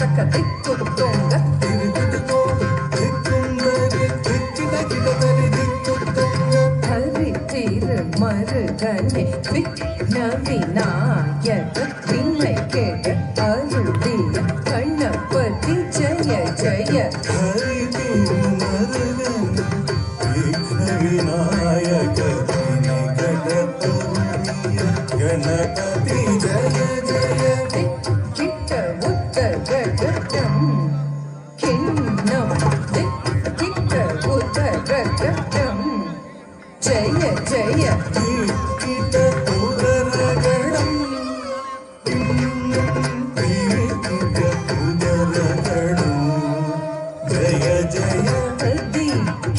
தக்க திக்குத்தோங்க ஹரி தீரு மருகனே விக்ன விநாயக விண்ணை கேட அருளிய கணபதி ஜய ஜய ஹரி தீரு மருகனே விக்ன விநாயக விண்ணை கேட அருளிய கணபதி ஜய ஜய கிட்ட உத்தரகடம் கிண்ணம் கிட்ட உத்தரகடம் ஜய ஜய கிட்ட உதரகடம் கிட்ட உதரகடம் ஜய ஜய தி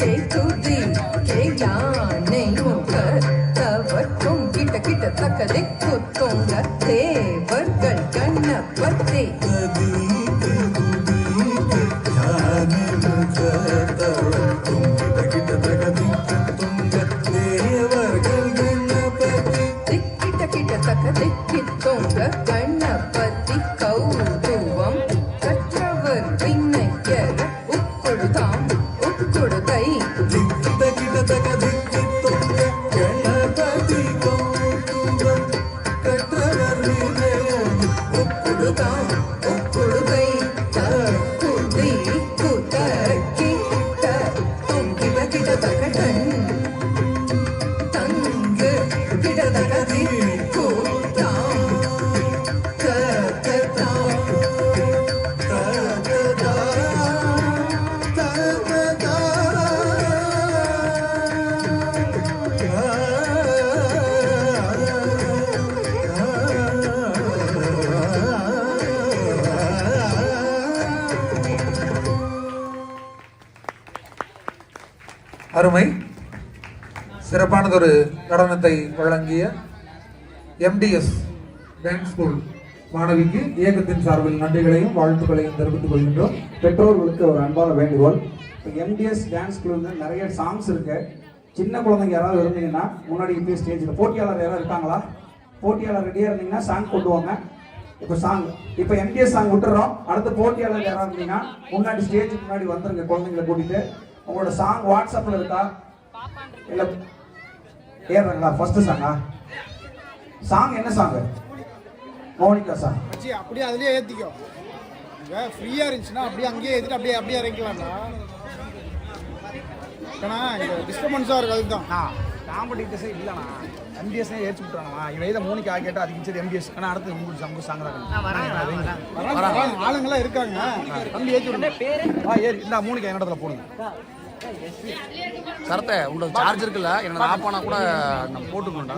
கே துதி கே யானை முக தவக்கும் கிட்ட கிட்ட தக்க திக்குத்தோங்க தேவர்கள் கணபதி திக்கிட்ட கிட்ட தக்க திக்கித்தோங்க கணபதி கௌதுவம் கற்றவர் விண்ணயர உட்கொடுதாம் உட்கொடுதை உட்கொடுதாம் உட்கொடுதை குதி குத கிட்ட தொங்கிட கிட்ட தகடன் தங்கு கிட தகதி கூட்டாம் கததாம் அருமை சிறப்பானதொரு நடனத்தை வழங்கிய எம்டிஎஸ் டான்ஸ் ஸ்கூல் மாணவிக்கு இயக்கத்தின் சார்பில் நன்றிகளையும் வாழ்த்துக்களையும் தெரிவித்துக் கொள்கின்றோம். பெற்றோர்களுக்கு ஒரு அன்பான வேண்டுகோள். இப்போ எம்டிஎஸ் டான்ஸ் ஸ்கூல்ல நிறைய சாங்ஸ் இருக்கு. சின்ன குழந்தைங்க யாராவது இருந்தீங்கன்னா முன்னாடி போய் ஸ்டேஜில் போட்டியாளர் யாராவது இருக்காங்களா? போட்டியாளர் ரெடியாக இருந்தீங்கன்னா சாங் கொண்டு வாங்க. இப்போ எம்டிஎஸ் சாங் விட்டுறோம். அடுத்த போட்டியாளர் யாராவது இருந்தீங்கன்னா முன்னாடி ஸ்டேஜுக்கு முன்னாடி வந்துருங்க. குழந்தைங்களை கூட்டிட்டு உங்களோட சாங் வாட்ஸ்அப்பில் இருக்கா இல்லை ஏறுறாங்களா? ஃபர்ஸ்ட் சாங் என்ன சாங்கு? மோனிகா சாங் அப்படியே அதுலயே ஏத்திக்கோ. ஃப்ரீயா இருந்துச்சுன்னா அப்படியே அங்கேயே ஏத்திட்டு அப்படியே அப்படியே இறங்கலாம்டா. ஏன்னா இந்த டிஸ்டர்பன்ஸா இருக்கு. அதுதான் காம்படிட்டர்ஸே இல்லைண்ணா. எம்டிஎஸ்னே ஏற்றி விட்டுறாங்கண்ணா. இவன் இதை மோனிகா கேட்டால் அதுக்கு மிச்சது எம்டிஎஸ். ஆனால் அடுத்து உங்களுக்கு சாங் தான் ஆளுங்கெல்லாம் இருக்காங்க. தம்பி ஏற்றி விடுங்க. ஏறி இந்த மோனிகா என்ன இடத்துல போடுங்க. கரெக்டா உங்களுக்கு சார்ஜ் இருக்குல்ல, என்ன ஆஃப் பண்ணா கூட நம்ம போட்டுக்கணும்டா.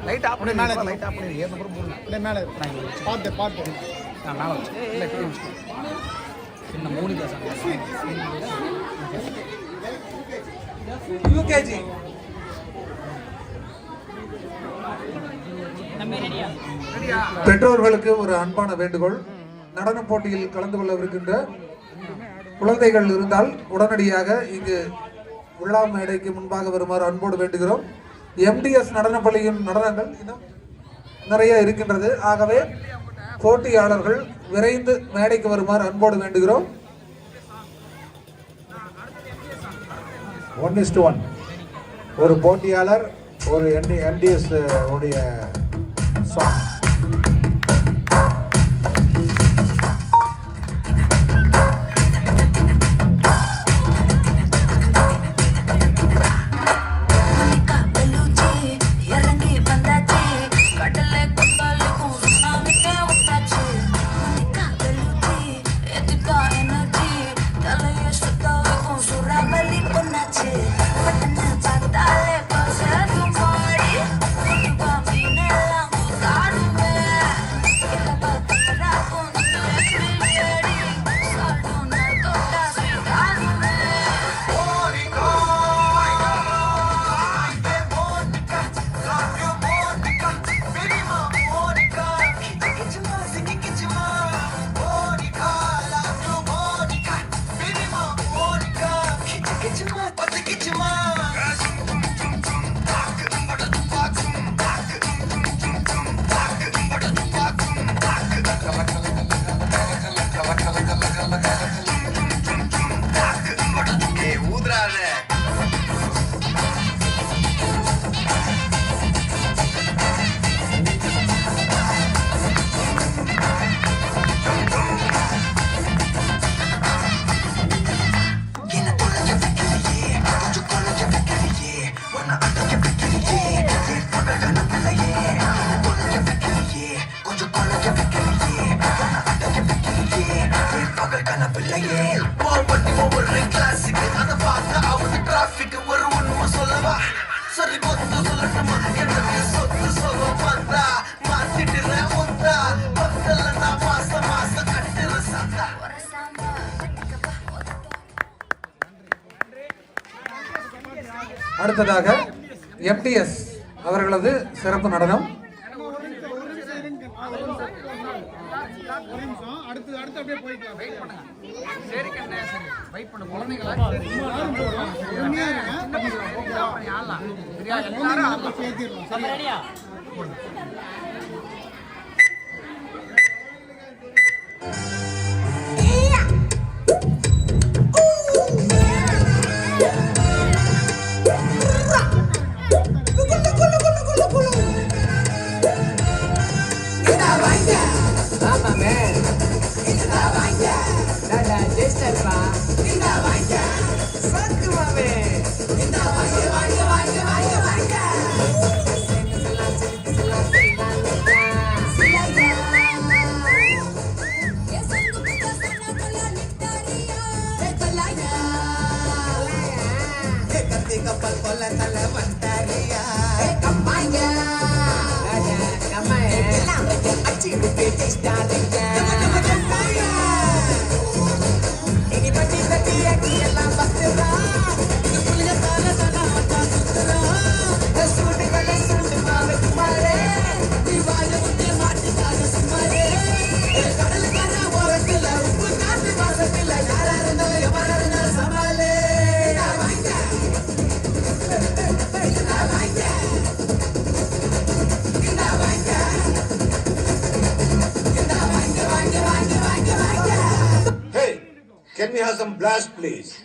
லைட் ஆஃப் பண்ணி மேலே லைட் ஆஃப் பண்ணி ஏற்ற அப்புறம் போடுங்க. இல்லை மேலே பார்த்து நான் மேலே வச்சு இல்லை கீழே வச்சு என்ன மோனிகா சாங் யூகேஜி பெற்றோர்களுக்கு ஒரு அன்பான வேண்டுகோள். நடன போட்டியில் கலந்து கொள்ளவிருக்கின்ற குழந்தைகள் இருந்தால் உடனடியாக இங்கு விழா மேடைக்கு முன்பாக வருமாறு அன்போடு வேண்டுகிறோம். எம்டிஎஸ் நடனப்பள்ளியின் நடனங்கள் இன்னும் நிறைய இருக்கின்றது. ஆகவே போட்டியாளர்கள் விரைந்து மேடைக்கு வருமாறு அன்போடு வேண்டுகிறோம். 1:1 ஒரு போட்டியாளர் ஒரு எம்டிஎஸ் உடைய song. Dale, pasa tu body, papi, nela, அடுத்ததாக MDS அவர்களது சிறப்பு நடனம். அடுத்து அப்படியே போய்க்கலாம். வெயிட் பண்ணுங்க. சரி கண்ணே, சரி வெயிட் பண்ணு. குழந்தைகளா Can we have some blast, please?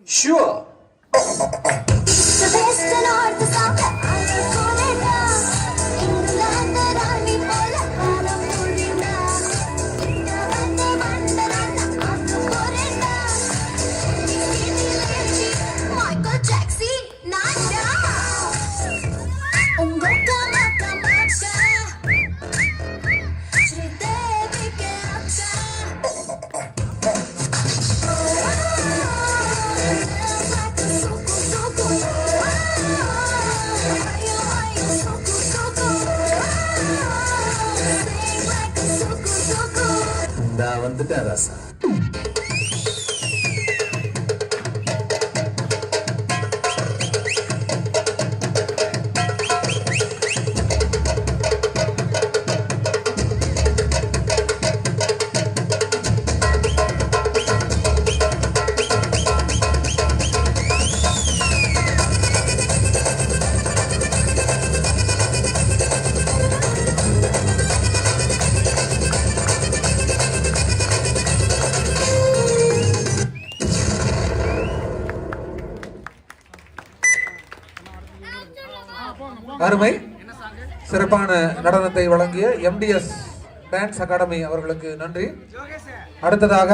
Sure. The best and all the sound I will call it now. England that I need all the power for it now. Inna vande vandarana I will call it now. Michael Jackson, not now. Ungo kama kamasha. Shri Devi ke aksha. நான் வந்துட்டேன் ராசா. அருமை சிறப்பான நடனத்தை வழங்கிய MDS dance academy அவர்களுக்கு நன்றி. அடுத்ததாக